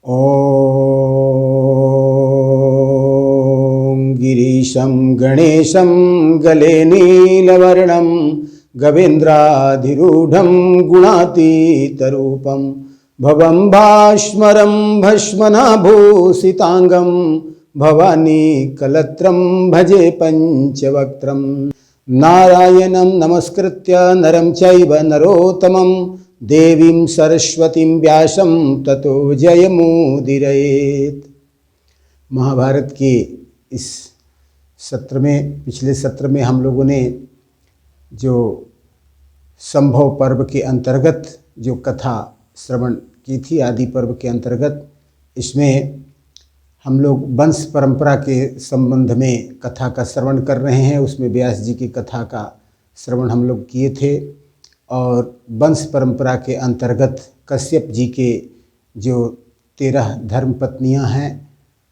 ॐ गिरीशं गणेशं गले नीलवर्णं गवेन्द्राधिरूढं गुणातीतरूपं भवं भास्मरं भस्मनाभूषितांगं भवानी कलत्रं भजे पंचवक्त्रं नारायणं नमस्कृत्य नरं चैव नरोत्तमं देवीं सरस्वतीं व्यासं ततो जयमुदीरयेत्। महाभारत के इस सत्र में, पिछले सत्र में हम लोगों ने जो संभव पर्व के अंतर्गत जो कथा श्रवण की थी, आदि पर्व के अंतर्गत, इसमें हम लोग वंश परंपरा के संबंध में कथा का श्रवण कर रहे हैं। उसमें व्यास जी की कथा का श्रवण हम लोग किए थे और वंश परंपरा के अंतर्गत कश्यप जी के जो 13 धर्म पत्नियां हैं,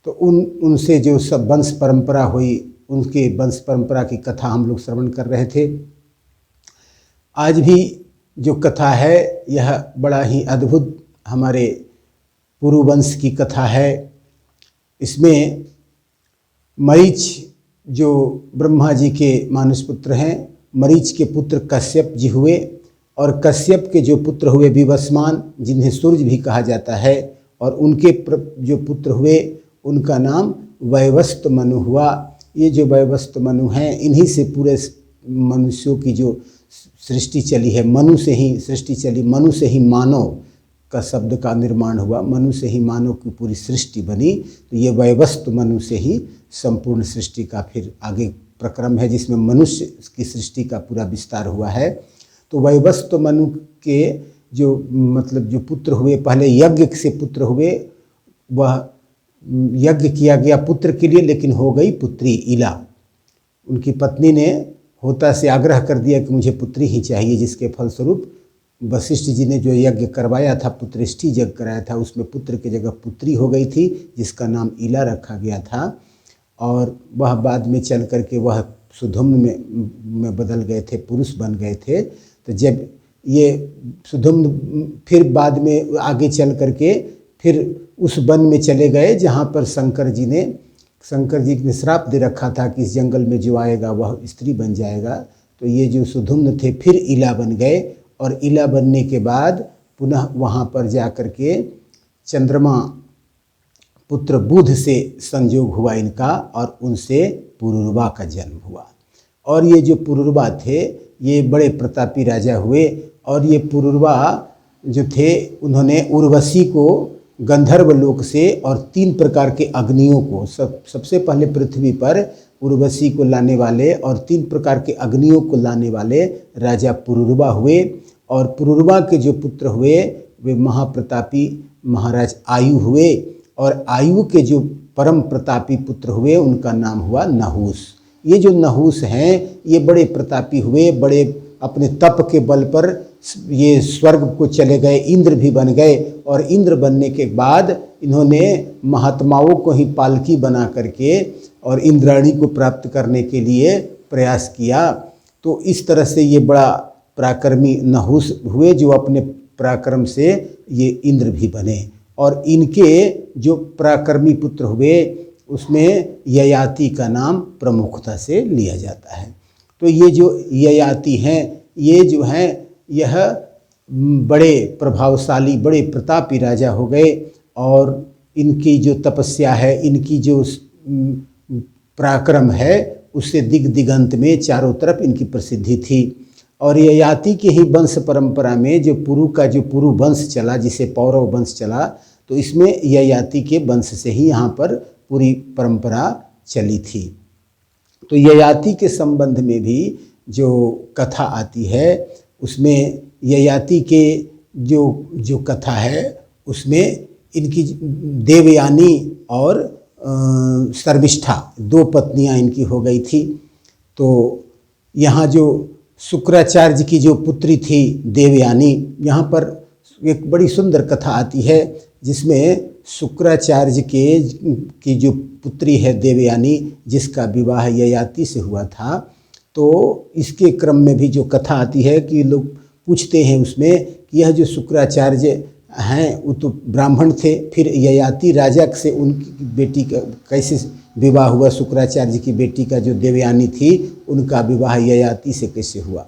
तो उनसे जो सब वंश परंपरा हुई, उनके वंश परंपरा की कथा हम लोग श्रवण कर रहे थे। आज भी जो कथा है यह बड़ा ही अद्भुत हमारे पुरुवंश की कथा है। इसमें मरीच जो ब्रह्मा जी के मानस पुत्र हैं, मरीच के पुत्र कश्यप जी हुए और कश्यप के जो पुत्र हुए विवस्वान, जिन्हें सूर्य भी कहा जाता है, और उनके जो पुत्र हुए उनका नाम वैवस्वत मनु हुआ। ये जो वैवस्वत मनु हैं, इन्हीं से पूरे मनुष्यों की जो सृष्टि चली है, मनु से ही सृष्टि चली, मनु से ही मानव का शब्द का निर्माण हुआ, मनु से ही मानव की पूरी सृष्टि बनी। तो ये वैवस्वत मनु से ही संपूर्ण सृष्टि का फिर आगे प्रक्रम है, जिसमें मनुष्य की सृष्टि का पूरा विस्तार हुआ है। तो वैवस्वत मनु के जो मतलब जो पुत्र हुए, पहले यज्ञ से पुत्र हुए, वह यज्ञ किया गया पुत्र के लिए, लेकिन हो गई पुत्री इला। उनकी पत्नी ने होता से आग्रह कर दिया कि मुझे पुत्री ही चाहिए, जिसके फलस्वरूप वशिष्ठ जी ने जो यज्ञ करवाया था, पुत्रेष्टि यज्ञ कराया था, उसमें पुत्र की जगह पुत्री हो गई थी, जिसका नाम इला रखा गया था। और वह बाद में चल करके वह सुधुम्न में बदल गए थे, पुरुष बन गए थे। तो जब ये सुधुम्न फिर बाद में आगे चल करके फिर उस वन में चले गए जहाँ पर शंकर जी ने श्राप दे रखा था कि इस जंगल में जो आएगा वह स्त्री बन जाएगा। तो ये जो सुधुम्न थे फिर इला बन गए, और इला बनने के बाद पुनः वहाँ पर जा कर के चंद्रमा पुत्र बुध से संयोग हुआ इनका, और उनसे पुरुरवा का जन्म हुआ। और ये जो पुरुरवा थे ये बड़े प्रतापी राजा हुए, और ये पुरुरवा जो थे उन्होंने उर्वशी को गंधर्व लोक से और 3 प्रकार के अग्नियों को, सबसे पहले पृथ्वी पर उर्वशी को लाने वाले और 3 प्रकार के अग्नियों को लाने वाले राजा पुरुरवा हुए। और पुरुरवा के जो पुत्र हुए वे महाप्रतापी महाराज आयु हुए, और आयु के जो परम प्रतापी पुत्र हुए उनका नाम हुआ नहुस। ये जो नहुस हैं ये बड़े प्रतापी हुए, बड़े अपने तप के बल पर ये स्वर्ग को चले गए, इंद्र भी बन गए। और इंद्र बनने के बाद इन्होंने महात्माओं को ही पालकी बना करके और इंद्राणी को प्राप्त करने के लिए प्रयास किया। तो इस तरह से ये बड़ा पराक्रमी नहुस हुए, जो अपने पराक्रम से ये इंद्र भी बने। और इनके जो पराक्रमी पुत्र हुए उसमें ययाति का नाम प्रमुखता से लिया जाता है। तो ये जो ययाति हैं ये जो हैं यह बड़े प्रभावशाली, बड़े प्रतापी राजा हो गए, और इनकी जो तपस्या है, इनकी जो पराक्रम है, उससे दिग दिगंत में चारों तरफ इनकी प्रसिद्धि थी। और ययाति के ही वंश परंपरा में जो पुरु वंश चला, जिसे पौरव वंश चला, तो इसमें ययाति के वंश से ही यहाँ पर पूरी परंपरा चली थी। तो ययाति के संबंध में भी जो कथा आती है उसमें ययाति के जो कथा है उसमें इनकी देवयानी और शर्मिष्ठा 2 पत्नियां इनकी हो गई थी। तो यहाँ जो शुक्राचार्य की जो पुत्री थी देवयानी, यहाँ पर एक बड़ी सुंदर कथा आती है जिसमें शुक्राचार्य की जो पुत्री है देवयानी, जिसका विवाह ययाति से हुआ था। तो इसके क्रम में भी जो कथा आती है कि लोग पूछते हैं उसमें कि यह जो शुक्राचार्य हैं वो तो ब्राह्मण थे, फिर ययाति राजा से उनकी बेटी का कैसे विवाह हुआ, शुक्राचार्य जी की बेटी का जो देवयानी थी उनका विवाह ययाति से कैसे हुआ।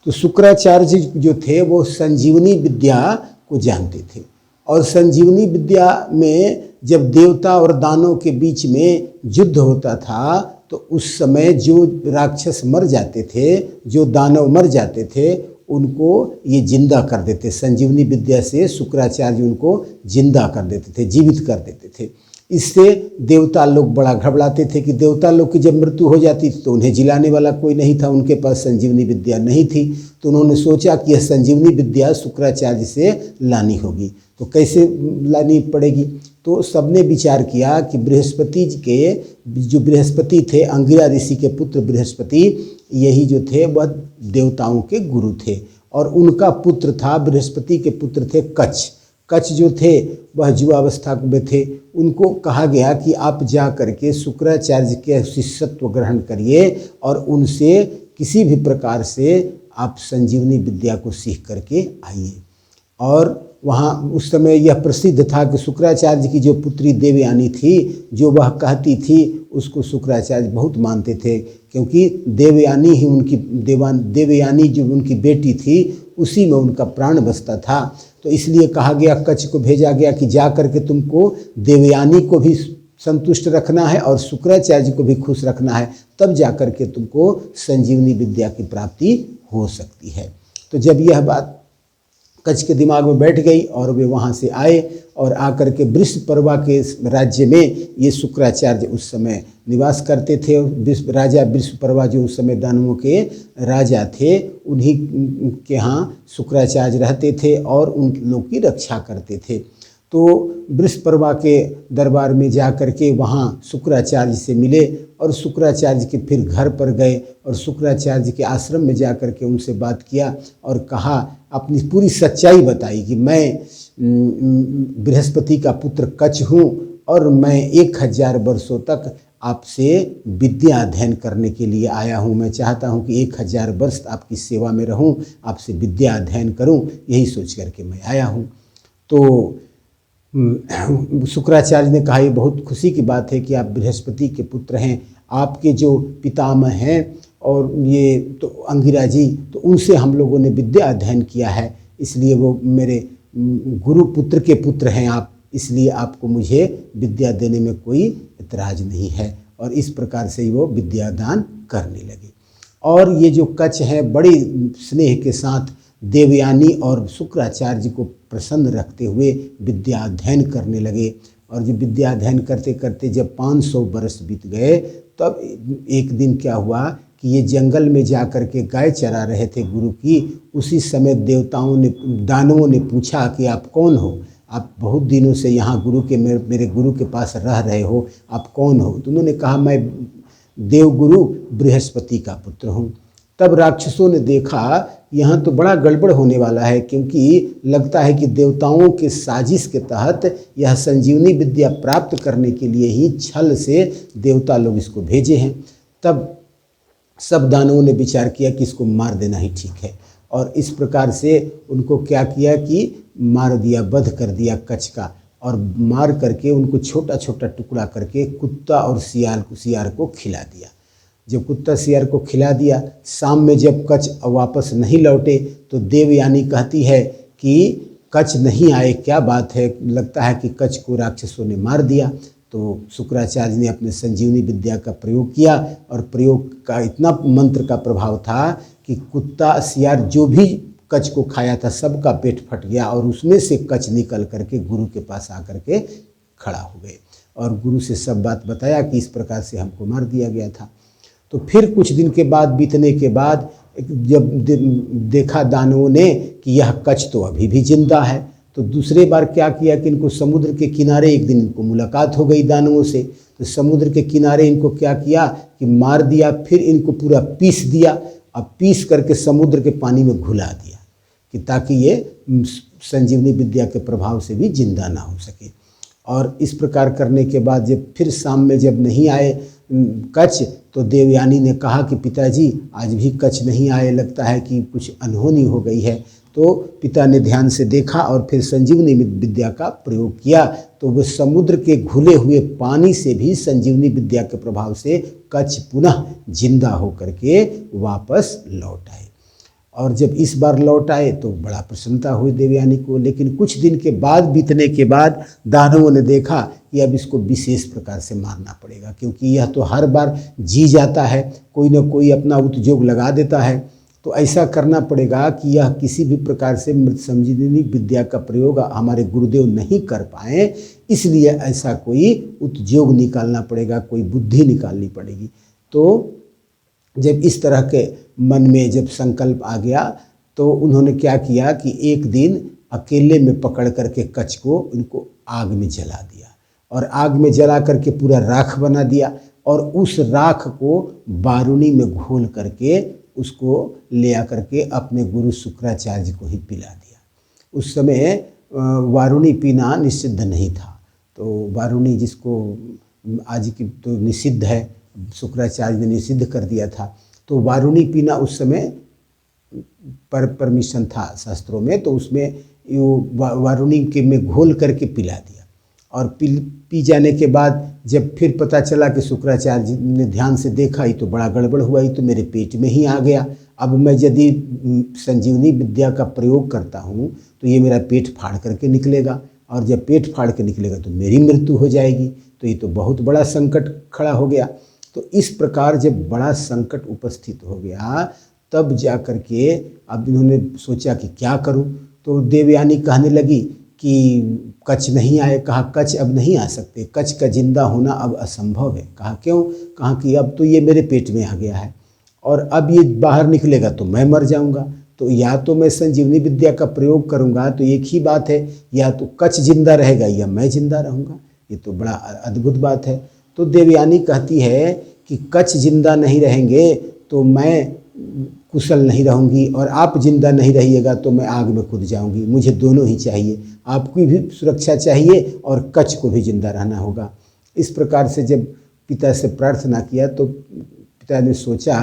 तो शुक्राचार्य जी जो थे वो संजीवनी विद्या को जानते थे, और संजीवनी विद्या में जब देवता और दानव के बीच में युद्ध होता था तो उस समय जो राक्षस मर जाते थे, जो दानव मर जाते थे, उनको ये जिंदा कर देते। संजीवनी विद्या से शुक्राचार्य उनको जिंदा कर देते थे, जीवित कर देते थे। इससे देवता लोग बड़ा घबराते थे कि देवता लोग की जब मृत्यु हो जाती थी तो उन्हें जिलाने वाला कोई नहीं था, उनके पास संजीवनी विद्या नहीं थी। तो उन्होंने सोचा कि यह संजीवनी विद्या शुक्राचार्य से लानी होगी। तो कैसे लानी पड़ेगी? तो सबने विचार किया कि बृहस्पति जी के जो बृहस्पति थे, अंगिरा ऋषि के पुत्र बृहस्पति, यही जो थे वह देवताओं के गुरु थे, और उनका पुत्र था, बृहस्पति के पुत्र थे कच्छ। कच्छ जो थे वह युवावस्था में थे। उनको कहा गया कि आप जा करके शुक्राचार्य के शिष्यत्व ग्रहण करिए और उनसे किसी भी प्रकार से आप संजीवनी विद्या को सीख करके आइए। और वहाँ उस समय यह प्रसिद्ध था कि शुक्राचार्य की जो पुत्री देवयानी थी, जो वह कहती थी उसको शुक्राचार्य बहुत मानते थे, क्योंकि देवयानी ही उनकी देवयानी जो उनकी बेटी थी उसी में उनका प्राण बसता था। तो इसलिए कहा गया, कच्छ को भेजा गया कि जा करके तुमको देवयानी को भी संतुष्ट रखना है और शुक्राचार्य को भी खुश रखना है, तब जा करके तुमको संजीवनी विद्या की प्राप्ति हो सकती है। तो जब यह बात कच्छ के दिमाग में बैठ गई और वे वहाँ से आए और आकर के वृषपर्वा के राज्य में ये शुक्राचार्य उस समय निवास करते थे। राजा वृषपर्वा जो उस समय दानवों के राजा थे, उन्हीं के यहाँ शुक्राचार्य रहते थे और उन लोग की रक्षा करते थे। तो वृषपर्वा के दरबार में जा कर के वहाँ शुक्राचार्य से मिले और शुक्राचार्य के फिर घर पर गए और शुक्राचार्य के आश्रम में जा कर के उनसे बात किया और कहा, अपनी पूरी सच्चाई बताई कि मैं बृहस्पति का पुत्र कच्छ हूँ और मैं 1000 वर्षों तक आपसे विद्या अध्ययन करने के लिए आया हूँ। मैं चाहता हूँ कि 1000 वर्ष आपकी सेवा में रहूँ, आपसे विद्या अध्ययन करूँ, यही सोच करके मैं आया हूँ। तो शुक्राचार्य ने कहा, ये बहुत खुशी की बात है कि आप बृहस्पति के पुत्र हैं। आपके जो पितामह हैं और ये तो अंगिरा जी, तो उनसे हम लोगों ने विद्या अध्ययन किया है, इसलिए वो मेरे गुरु पुत्र के पुत्र हैं आप, इसलिए आपको मुझे विद्या देने में कोई इतराज नहीं है। और इस प्रकार से ही वो विद्यादान करने लगे। और ये जो कच्छ है बड़ी स्नेह के साथ देवयानी और शुक्राचार्य जी को प्रसन्न रखते हुए विद्या अध्ययन करने लगे। और जब विद्या अध्ययन करते करते जब 500 वर्ष बीत गए, तब एक दिन क्या हुआ कि ये जंगल में जा कर के गाय चरा रहे थे गुरु की। उसी समय दानवों ने पूछा कि आप कौन हो? आप बहुत दिनों से यहाँ गुरु के मेरे गुरु के पास रह रहे हो, आप कौन हो? तो उन्होंने कहा, मैं देवगुरु बृहस्पति का पुत्र हूँ। तब राक्षसों ने देखा यहाँ तो बड़ा गड़बड़ होने वाला है, क्योंकि लगता है कि देवताओं के साजिश के तहत यह संजीवनी विद्या प्राप्त करने के लिए ही छल से देवता लोग इसको भेजे हैं। तब सब दानवों ने विचार किया कि इसको मार देना ही ठीक है, और इस प्रकार से उनको क्या किया कि मार दिया, वध कर दिया कच्छ का, और मार करके उनको छोटा छोटा टुकड़ा करके कुत्ता और सियार को खिला दिया। जब कुत्ता सियार को खिला दिया, शाम में जब कच्छ वापस नहीं लौटे तो देवयानी कहती है कि कच्छ नहीं आए, क्या बात है? लगता है कि कच्छ को राक्षसों ने मार दिया। तो शुक्राचार्य ने अपने संजीवनी विद्या का प्रयोग किया, और प्रयोग का इतना मंत्र का प्रभाव था कि कुत्ता सियार जो भी कच्छ को खाया था सबका पेट फट गया, और उसमें से कच्छ निकल करके गुरु के पास आकर के खड़ा हो गए और गुरु से सब बात बताया कि इस प्रकार से हमको मार दिया गया था। तो फिर कुछ दिन के बाद बीतने के बाद जब देखा दानवों ने कि यह कच्छ तो अभी भी जिंदा है, तो दूसरे बार क्या किया कि इनको समुद्र के किनारे एक दिन इनको मुलाकात हो गई दानवों से। तो समुद्र के किनारे इनको क्या किया कि मार दिया, फिर इनको पूरा पीस दिया, अब पीस करके समुद्र के पानी में घुला दिया कि ताकि ये संजीवनी विद्या के प्रभाव से भी जिंदा ना हो सके। और इस प्रकार करने के बाद जब फिर शाम में जब नहीं आए कच्छ, तो देवयानी ने कहा कि पिताजी आज भी कच्छ नहीं आए, लगता है कि कुछ अनहोनी हो गई है। तो पिता ने ध्यान से देखा और फिर संजीवनी विद्या का प्रयोग किया, तो वह समुद्र के घुले हुए पानी से भी संजीवनी विद्या के प्रभाव से कच्छ पुनः जिंदा होकर के वापस लौट आए। और जब इस बार लौट आए तो बड़ा प्रसन्नता हुई देवयानी को। लेकिन कुछ दिन के बाद बीतने के बाद दानवों ने देखा कि अब इसको विशेष प्रकार से मारना पड़ेगा, क्योंकि यह तो हर बार जी जाता है, कोई न कोई अपना उद्योग लगा देता है। तो ऐसा करना पड़ेगा कि यह किसी भी प्रकार से मृत संजीवनी विद्या का प्रयोग हमारे गुरुदेव नहीं कर पाए, इसलिए ऐसा कोई उद्योग निकालना पड़ेगा, कोई बुद्धि निकालनी पड़ेगी। तो जब इस तरह के मन में जब संकल्प आ गया तो उन्होंने क्या किया कि एक दिन अकेले में पकड़ करके कच्छ को इनको आग में जला दिया, और आग में जला करके पूरा राख बना दिया, और उस राख को बारूणी में घोल करके उसको ले आकर के अपने गुरु शुक्राचार्य को ही पिला दिया। उस समय वारुणी पीना निषिद्ध नहीं था, तो वारुणी जिसको आज की तो निषिद्ध है, शुक्राचार्य ने निषिद्ध कर दिया था, तो वारुणी पीना उस समय परमिशन था शास्त्रों में, तो उसमें वारुणी के में घोल करके पिला दिया। और पी जाने के बाद जब फिर पता चला कि शुक्राचार्य ने ध्यान से देखा, ये तो बड़ा गड़बड़ हुआ, ये तो मेरे पेट में ही आ गया, अब मैं यदि संजीवनी विद्या का प्रयोग करता हूँ तो ये मेरा पेट फाड़ करके निकलेगा, और जब पेट फाड़ के निकलेगा तो मेरी मृत्यु हो जाएगी, तो ये तो बहुत बड़ा संकट खड़ा हो गया। तो इस प्रकार जब बड़ा संकट उपस्थित हो गया तब जा कर के अब इन्होंने सोचा कि क्या करूं। तो देवयानी कहने लगी कि कच्छ नहीं आए। कहा कच्छ अब नहीं आ सकते, कच्छ का जिंदा होना अब असंभव है। कहा क्यों? कहा कि अब तो ये मेरे पेट में आ गया है और अब ये बाहर निकलेगा तो मैं मर जाऊंगा, तो या तो मैं संजीवनी विद्या का प्रयोग करूंगा तो एक ही बात है, या तो कच्छ जिंदा रहेगा या मैं जिंदा रहूंगा। ये तो बड़ा अद्भुत बात है। तो देवयानी कहती है कि कच्छ जिंदा नहीं रहेंगे तो मैं कुशल नहीं रहूंगी, और आप जिंदा नहीं रहिएगा तो मैं आग में कूद जाऊंगी। मुझे दोनों ही चाहिए, आपकी भी सुरक्षा चाहिए और कच्छ को भी जिंदा रहना होगा। इस प्रकार से जब पिता से प्रार्थना किया तो पिता ने सोचा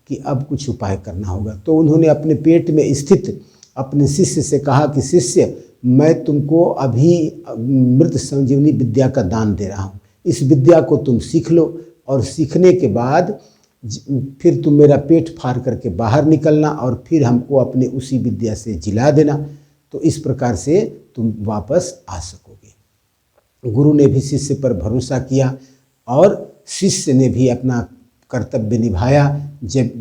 कि अब कुछ उपाय करना होगा। तो उन्होंने अपने पेट में स्थित अपने शिष्य से कहा कि शिष्य, मैं तुमको अभी मृत संजीवनी विद्या का दान दे रहा हूँ, इस विद्या को तुम सीख लो, और सीखने के बाद फिर तुम मेरा पेट फाड़ करके बाहर निकलना और फिर हमको अपने उसी विद्या से जिला देना, तो इस प्रकार से तुम वापस आ सकोगे। गुरु ने भी शिष्य पर भरोसा किया और शिष्य ने भी अपना कर्तव्य निभाया। जब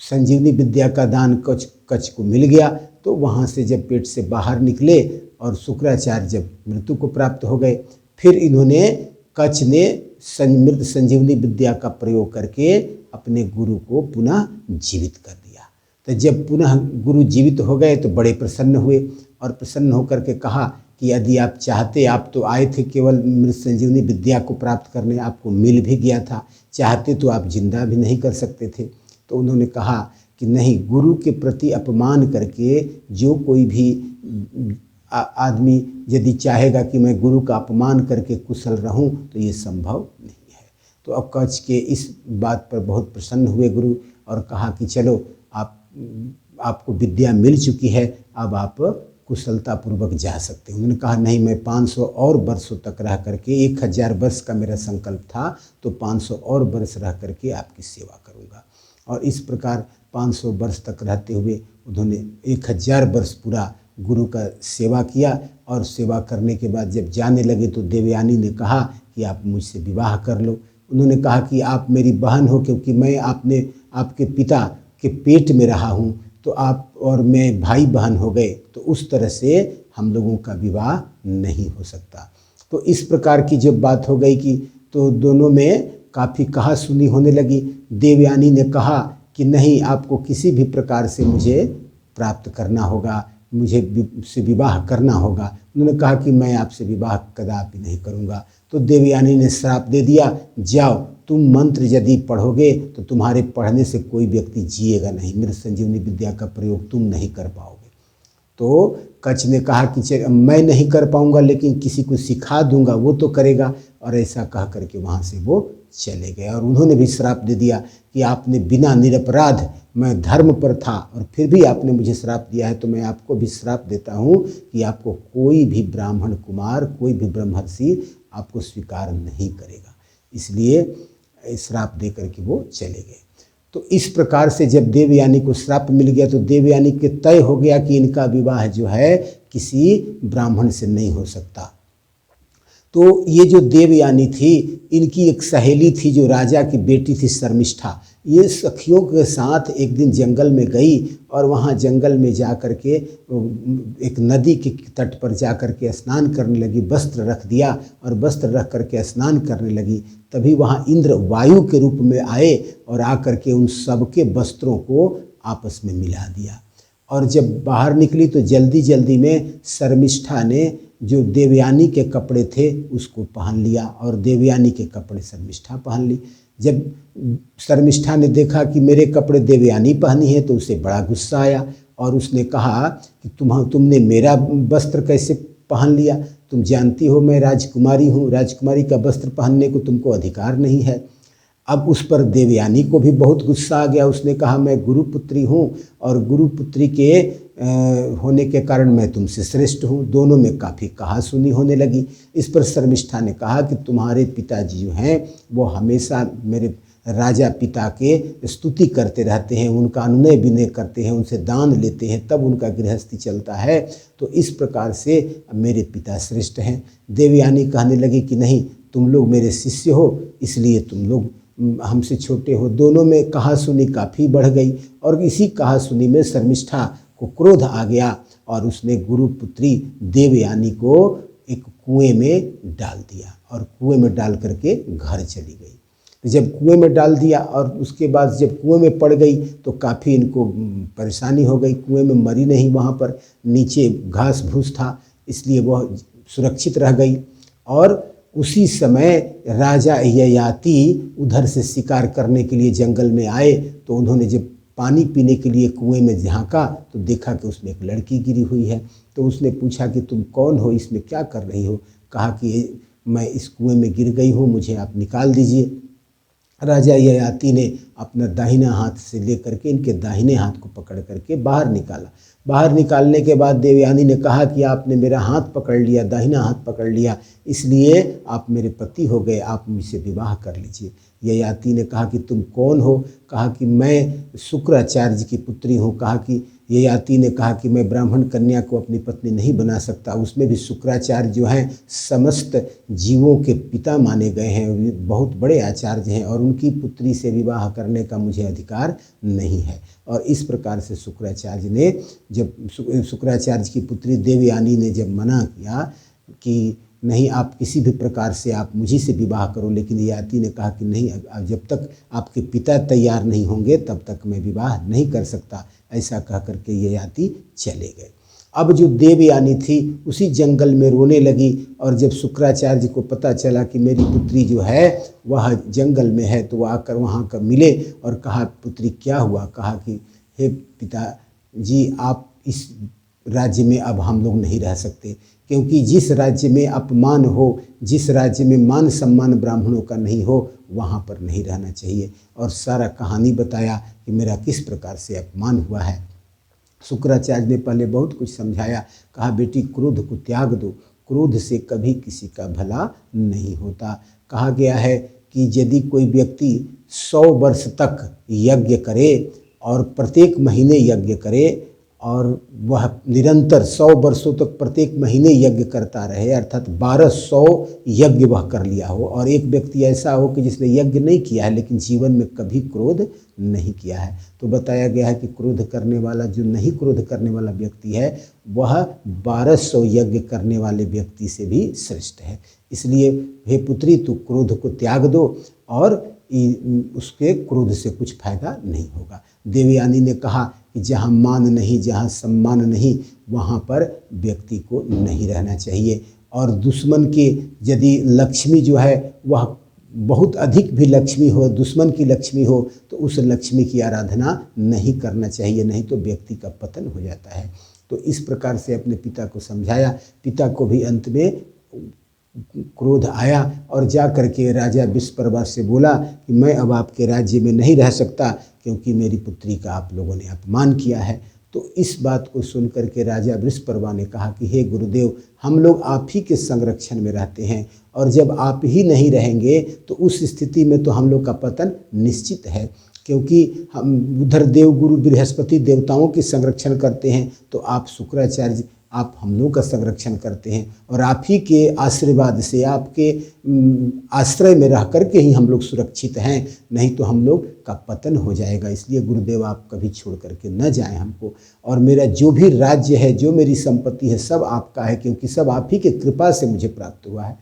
संजीवनी विद्या का दान कच्छ को मिल गया तो वहाँ से जब पेट से बाहर निकले और शुक्राचार्य जब मृत्यु को प्राप्त हो गए, फिर इन्होंने कच्छ ने मृत संजीवनी विद्या का प्रयोग करके अपने गुरु को पुनः जीवित कर दिया। तो जब पुनः गुरु जीवित हो गए तो बड़े प्रसन्न हुए, और प्रसन्न होकर के कहा कि यदि आप चाहते, आप तो आए थे केवल मृत संजीवनी विद्या को प्राप्त करने, आपको मिल भी गया था, चाहते तो आप जिंदा भी नहीं कर सकते थे। तो उन्होंने कहा कि नहीं, गुरु के प्रति अपमान करके जो कोई भी आदमी यदि चाहेगा कि मैं गुरु का अपमान करके कुशल रहूं तो ये संभव नहीं है। तो अब कच्छ के इस बात पर बहुत प्रसन्न हुए गुरु, और कहा कि चलो आपको विद्या मिल चुकी है, अब आप कुशलतापूर्वक जा सकते हैं। उन्होंने कहा नहीं, मैं 500 और वर्षों तक रह करके, 1000 वर्ष का मेरा संकल्प था, तो 500 और वर्ष रह करके आपकी सेवा करूँगा। और इस प्रकार 500 वर्ष तक रहते हुए उन्होंने 1000 वर्ष पूरा गुरु का सेवा किया। और सेवा करने के बाद जब जाने लगे तो देवयानी ने कहा कि आप मुझसे विवाह कर लो। उन्होंने कहा कि आप मेरी बहन हो, क्योंकि मैं आपके पिता के पेट में रहा हूँ, तो आप और मैं भाई बहन हो गए, तो उस तरह से हम लोगों का विवाह नहीं हो सकता। तो इस प्रकार की जब बात हो गई कि तो दोनों में काफ़ी कहा सुनी होने लगी। देवयानी ने कहा कि नहीं, आपको किसी भी प्रकार से मुझे प्राप्त करना होगा, मुझे से विवाह करना होगा। उन्होंने कहा कि मैं आपसे विवाह कदापि नहीं करूँगा। तो देवयानी ने श्राप दे दिया, जाओ, तुम मंत्र यदि पढ़ोगे तो तुम्हारे पढ़ने से कोई व्यक्ति जिएगा नहीं, मृत संजीवनी विद्या का प्रयोग तुम नहीं कर पाओगे। तो कच्छ ने कहा कि मैं नहीं कर पाऊँगा, लेकिन किसी को सिखा दूंगा, वो तो करेगा। और ऐसा कह करके वहाँ से वो चले गए। और उन्होंने भी श्राप दे दिया कि आपने बिना निरपराध, मैं धर्म पर था और फिर भी आपने मुझे श्राप दिया है, तो मैं आपको भी श्राप देता हूँ कि आपको कोई भी ब्राह्मण कुमार, कोई भी ब्रह्मर्षि आपको स्वीकार नहीं करेगा। इसलिए श्राप दे करके वो चले गए। तो इस प्रकार से जब देवयानी को श्राप मिल गया तो देवयानी के तय हो गया कि इनका विवाह जो है किसी ब्राह्मण से नहीं हो सकता। तो ये जो देवयानी थी, इनकी एक सहेली थी जो राजा की बेटी थी शर्मिष्ठा। ये सखियों के साथ एक दिन जंगल में गई और वहाँ जंगल में जा कर के एक नदी के तट पर जा कर के स्नान करने लगी। वस्त्र रख दिया और वस्त्र रख कर के स्नान करने लगी। तभी वहाँ इंद्र वायु के रूप में आए और आकर के उन सबके वस्त्रों को आपस में मिला दिया। और जब बाहर निकली तो जल्दी जल्दी में शर्मिष्ठा ने जो देवयानी के कपड़े थे उसको पहन लिया और देवयानी के कपड़े शर्मिष्ठा पहन ली। जब शर्मिष्ठा ने देखा कि मेरे कपड़े देवयानी पहनी है तो उसे बड़ा गुस्सा आया और उसने कहा कि तुमने मेरा वस्त्र कैसे पहन लिया? तुम जानती हो मैं राजकुमारी हूँ, राजकुमारी का वस्त्र पहनने को तुमको अधिकार नहीं है। अब उस पर देवयानी को भी बहुत गुस्सा आ गया। उसने कहा मैं गुरुपुत्री हूँ और गुरुपुत्री के होने के कारण मैं तुमसे श्रेष्ठ हूँ। दोनों में काफ़ी कहासुनी होने लगी। इस पर शर्मिष्ठा ने कहा कि तुम्हारे पिताजी जो हैं वो हमेशा मेरे राजा पिता के स्तुति करते रहते हैं, उनका अनुनय विनय करते हैं, उनसे दान लेते हैं, तब उनका गृहस्थी चलता है। तो इस प्रकार से मेरे पिता श्रेष्ठ हैं। देवयानी कहने लगी कि नहीं, तुम लोग मेरे शिष्य हो, इसलिए तुम लोग हमसे छोटे हो। दोनों में कहासुनी काफ़ी बढ़ गई और इसी कहासुनी में शर्मिष्ठा को क्रोध आ गया और उसने गुरुपुत्री देवयानी को एक कुएं में डाल दिया और कुएं में डाल करके घर चली गई। तो जब कुएं में डाल दिया और उसके बाद जब कुएं में पड़ गई तो काफ़ी इनको परेशानी हो गई। कुएं में मरी नहीं, वहाँ पर नीचे घास भूस था, इसलिए वह सुरक्षित रह गई। और उसी समय राजा ययाति उधर से शिकार करने के लिए जंगल में आए तो उन्होंने जब पानी पीने के लिए कुएं में झांका तो देखा कि उसमें एक लड़की गिरी हुई है। तो उसने पूछा कि तुम कौन हो, इसमें क्या कर रही हो? कहा कि मैं इस कुएं में गिर गई हूँ, मुझे आप निकाल दीजिए। राजा ययाति ने अपना दाहिना हाथ से लेकर के इनके दाहिने हाथ को पकड़ करके बाहर निकाला। बाहर निकालने के बाद देवयानी ने कहा कि आपने मेरा हाथ पकड़ लिया, दाहिना हाथ पकड़ लिया, इसलिए आप मेरे पति हो गए, आप मुझसे विवाह कर लीजिए। ययाति ने कहा कि तुम कौन हो? कहा कि मैं शुक्राचार्य की पुत्री हूँ। कहा कि ययाति ने कहा कि मैं ब्राह्मण कन्या को अपनी पत्नी नहीं बना सकता, उसमें भी शुक्राचार्य जो हैं समस्त जीवों के पिता माने गए हैं, बहुत बड़े आचार्य हैं और उनकी पुत्री से विवाह करने का मुझे अधिकार नहीं है। और इस प्रकार से शुक्राचार्य ने जब शुक्राचार्य की पुत्री देवयानी ने जब मना किया कि नहीं, आप किसी भी प्रकार से आप मुझी से विवाह करो, लेकिन ययाति ने कहा कि नहीं, जब तक आपके पिता तैयार नहीं होंगे तब तक मैं विवाह नहीं कर सकता। ऐसा कह करके ययाति चले गए। अब जो देवयानी थी उसी जंगल में रोने लगी और जब शुक्राचार्य को पता चला कि मेरी पुत्री जो है वह जंगल में है तो वह आकर वहाँ का मिले और कहा पुत्री क्या हुआ? कहा कि हे पिताजी, आप इस राज्य में अब हम लोग नहीं रह सकते, क्योंकि जिस राज्य में अपमान हो, जिस राज्य में मान सम्मान ब्राह्मणों का नहीं हो, वहाँ पर नहीं रहना चाहिए। और सारा कहानी बताया कि मेरा किस प्रकार से अपमान हुआ है। शुक्राचार्य ने पहले बहुत कुछ समझाया। कहा बेटी, क्रोध को त्याग दो, क्रोध से कभी किसी का भला नहीं होता। कहा गया है कि यदि कोई व्यक्ति 100 वर्ष तक यज्ञ करे और प्रत्येक महीने यज्ञ करे और वह निरंतर 100 वर्षों तक प्रत्येक महीने यज्ञ करता रहे, अर्थात 1200 यज्ञ वह कर लिया हो, और एक व्यक्ति ऐसा हो कि जिसने यज्ञ नहीं किया है लेकिन जीवन में कभी क्रोध नहीं किया है, तो बताया गया है कि क्रोध करने वाला, जो नहीं क्रोध करने वाला व्यक्ति है वह 1200 यज्ञ करने वाले व्यक्ति से भी श्रेष्ठ है। इसलिए हे पुत्री, तू क्रोध को त्याग दो और उसके क्रोध से कुछ फायदा नहीं होगा। देवयानी ने कहा कि जहाँ मान नहीं, जहाँ सम्मान नहीं, वहाँ पर व्यक्ति को नहीं रहना चाहिए। और दुश्मन की यदि लक्ष्मी जो है वह बहुत अधिक भी लक्ष्मी हो, दुश्मन की लक्ष्मी हो, तो उस लक्ष्मी की आराधना नहीं करना चाहिए, नहीं तो व्यक्ति का पतन हो जाता है। तो इस प्रकार से अपने पिता को समझाया। पिता को भी अंत में क्रोध आया और जा करके राजा विश्वपर्वा से बोला कि मैं अब आपके राज्य में नहीं रह सकता, क्योंकि मेरी पुत्री का आप लोगों ने अपमान किया है। तो इस बात को सुन करके राजा विश्वपर्वा ने कहा कि हे गुरुदेव, हम लोग आप ही के संरक्षण में रहते हैं, और जब आप ही नहीं रहेंगे तो उस स्थिति में तो हम लोग का पतन निश्चित है, क्योंकि हम उधर देवगुरु बृहस्पति देवताओं की संरक्षण करते हैं, तो आप शुक्राचार्य आप हम लोग का संरक्षण करते हैं, और आप ही के आशीर्वाद से, आपके आश्रय में रह करके ही हम लोग सुरक्षित हैं, नहीं तो हम लोग का पतन हो जाएगा। इसलिए गुरुदेव आप कभी छोड़ करके न जाएं हमको, और मेरा जो भी राज्य है, जो मेरी संपत्ति है, सब आपका है, क्योंकि सब आप ही के कृपा से मुझे प्राप्त हुआ है,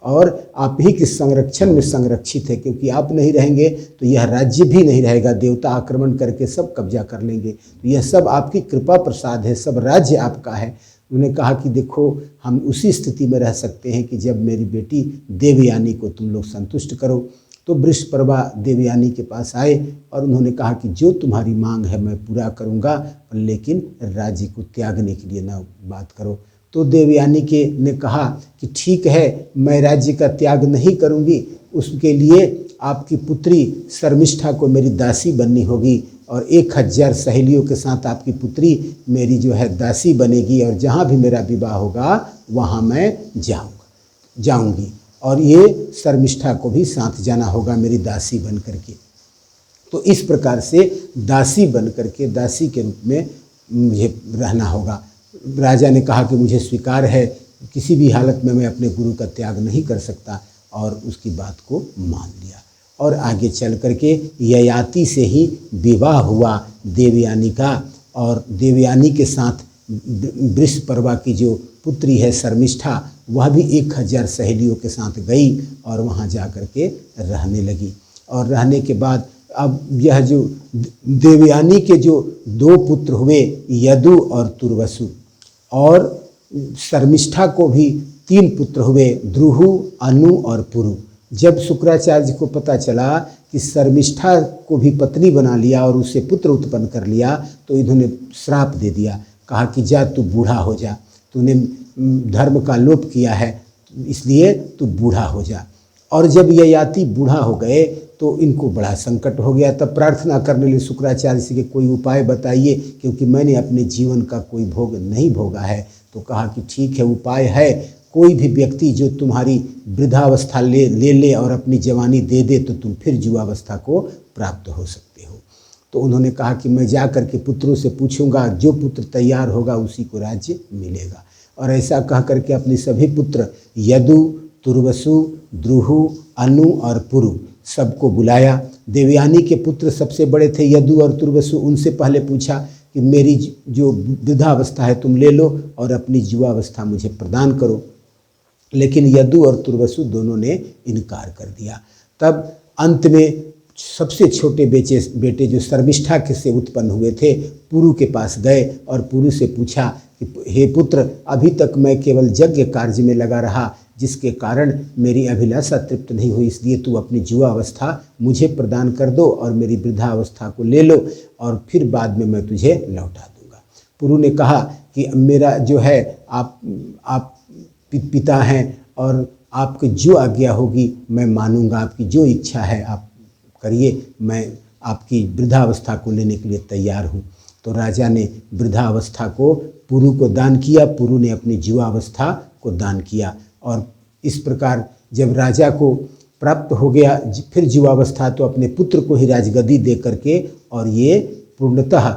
और आप ही के संरक्षण में संरक्षित है, क्योंकि आप नहीं रहेंगे तो यह राज्य भी नहीं रहेगा, देवता आक्रमण करके सब कब्जा कर लेंगे। तो यह सब आपकी कृपा प्रसाद है, सब राज्य आपका है। उन्होंने कहा कि देखो, हम उसी स्थिति में रह सकते हैं कि जब मेरी बेटी देवयानी को तुम लोग संतुष्ट करो। तो वृषपर्वा देवयानी के पास आए और उन्होंने कहा कि जो तुम्हारी मांग है मैं पूरा करूँगा, लेकिन राज्य को त्यागने के लिए ना बात करो। तो देवयानी ने कहा कि ठीक है, मैं राज्य का त्याग नहीं करूँगी, उसके लिए आपकी पुत्री शर्मिष्ठा को मेरी दासी बननी होगी, और 1000 सहेलियों के साथ आपकी पुत्री मेरी जो है दासी बनेगी, और जहाँ भी मेरा विवाह होगा वहाँ मैं जाऊँगी, और ये शर्मिष्ठा को भी साथ जाना होगा मेरी दासी बन करके। तो इस प्रकार से दासी बन करके, दासी के रूप में मुझे रहना होगा। राजा ने कहा कि मुझे स्वीकार है, किसी भी हालत में मैं अपने गुरु का त्याग नहीं कर सकता, और उसकी बात को मान लिया। और आगे चल करके ययाति से ही विवाह हुआ देवयानी का, और देवयानी के साथ वृषपर्वा की जो पुत्री है शर्मिष्ठा, वह भी 1000 सहेलियों के साथ गई और वहाँ जा कर के रहने लगी। और रहने के बाद अब यह जो देवयानी के जो 2 पुत्र हुए, यदु और तुर्वसु, और शर्मिष्ठा को भी 3 पुत्र हुए, द्रुहु, अनु और पुरु। जब शुक्राचार्य को पता चला कि शर्मिष्ठा को भी पत्नी बना लिया और उससे पुत्र उत्पन्न कर लिया, तो इन्होंने श्राप दे दिया, कहा कि जा तू बूढ़ा हो जा, तूने धर्म का लोप किया है, इसलिए तू बूढ़ा हो जा। और जब ययाति बूढ़ा हो गए तो इनको बड़ा संकट हो गया। तब प्रार्थना करने लगे शुक्राचार्य से कि कोई उपाय बताइए, क्योंकि मैंने अपने जीवन का कोई भोग नहीं भोगा है। तो कहा कि ठीक है, उपाय है, कोई भी व्यक्ति जो तुम्हारी वृद्धावस्था ले और अपनी जवानी दे दे, तो तुम फिर युवावस्था को प्राप्त हो सकते हो। तो उन्होंने कहा कि मैं जा कर के पुत्रों से पूछूंगा, जो पुत्र तैयार होगा उसी को राज्य मिलेगा। और ऐसा कह करके अपने सभी पुत्र यदु, तुर्वसु, द्रुहु, अनु और पुरु सबको बुलाया। देवयानी के पुत्र सबसे बड़े थे यदु और तुर्वसु। उनसे पहले पूछा कि मेरी जो वृद्धावस्था है तुम ले लो और अपनी युवावस्था मुझे प्रदान करो, लेकिन यदु और तुर्वसु दोनों ने इनकार कर दिया। तब अंत में सबसे छोटे बेटे जो शर्मिष्ठा के से उत्पन्न हुए थे, पुरु के पास गए और पुरु से पूछा कि हे पुत्र, अभी तक मैं केवल यज्ञ कार्य में लगा रहा, जिसके कारण मेरी अभिलाषा तृप्त नहीं हुई, इसलिए तू अपनी युवावस्था मुझे प्रदान कर दो और मेरी वृद्धावस्था को ले लो, और फिर बाद में मैं तुझे लौटा दूंगा। पुरु ने कहा कि मेरा जो है आप पिता हैं और आपकी जो आज्ञा होगी मैं मानूंगा, आपकी जो इच्छा है आप करिए, मैं आपकी वृद्धावस्था को लेने के लिए तैयार हूँ। तो राजा ने वृद्धावस्था को पुरु को दान किया, पुरु ने अपनी युवावस्था को दान किया। और इस प्रकार जब राजा को प्राप्त हो गया फिर युवावस्था, तो अपने पुत्र को ही राजगद्दी दे करके और ये पूर्णतः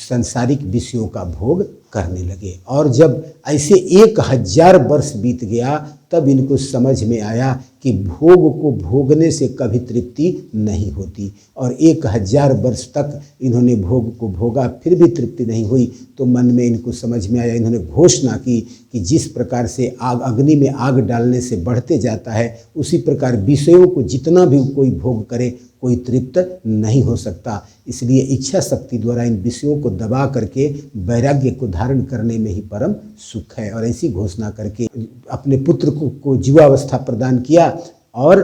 सांसारिक विषयों का भोग करने लगे। और जब ऐसे 1000 वर्ष बीत गया तब इनको समझ में आया कि भोग को भोगने से कभी तृप्ति नहीं होती, और 1000 वर्ष तक इन्होंने भोग को भोगा फिर भी तृप्ति नहीं हुई। तो मन में इनको समझ में आया, इन्होंने घोषणा की कि जिस प्रकार से आग अग्नि में आग डालने से बढ़ते जाता है, उसी प्रकार विषयों को जितना भी कोई भोग करे कोई तृप्त नहीं हो सकता। इसलिए इच्छा शक्ति द्वारा इन विषयों को दबा करके वैराग्य को धारण करने में ही परम सुख है। और ऐसी घोषणा करके अपने पुत्र को युवावस्था प्रदान किया और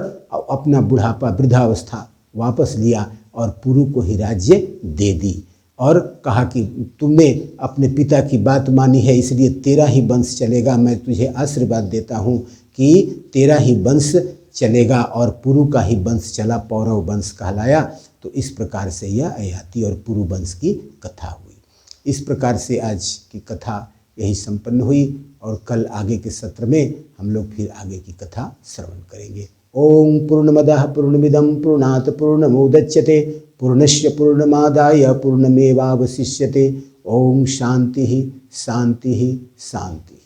अपना बुढ़ापा वृद्धावस्था वापस लिया और पुरु को ही राज्य दे दी। और कहा कि तुमने अपने पिता की बात मानी है, इसलिए तेरा ही वंश चलेगा। मैं तुझे आशीर्वाद देता हूँ कि तेरा ही वंश चलेगा। और पुरु का ही वंश चला, पौरव वंश कहलाया। तो इस प्रकार से यह ययाति और पुरु वंश की कथा हुई। इस प्रकार से आज की कथा यही संपन्न हुई और कल आगे के सत्र में हम लोग फिर आगे की कथा श्रवण करेंगे। ओम पूर्णमदः पूर्णमिदं पूर्णात् पूर्णमुदच्यते पूर्णस्य पूर्णमादाय पूर्णमेवावशिष्यते। ओम शांति शांति शांति।